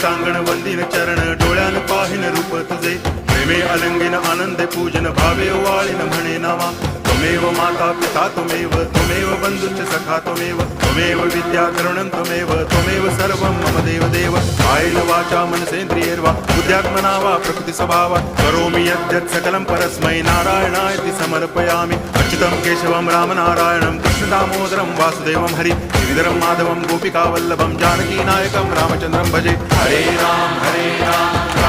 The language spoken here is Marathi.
टांगण वंदिन चरण डोळ्यान पाहिन रूप तुझे प्रेमे अलंगिन आनंदे पूजन भावे वाळीन म्हणे नावा त्वमेव माता पिता त्वमेव बंधुश्च सखा त्वमेव विद्या करुणं त्वमेव सर्वं मम देव कायेन वाचा मनसेन्द्रियैर्वा बुद्ध्यात्मना वा प्रकृति स्वभावात् करोमि यद्यत् सकलं परस्मै नारायणायति समर्पयामि अच्युतं केशवं रामनारायणं कृष्णदामोदरं वासुदेवं हरि गिरिधरं माधवं गोपिकावल्लभं जानकीनायकं रामचन्द्रं भजे हरे राम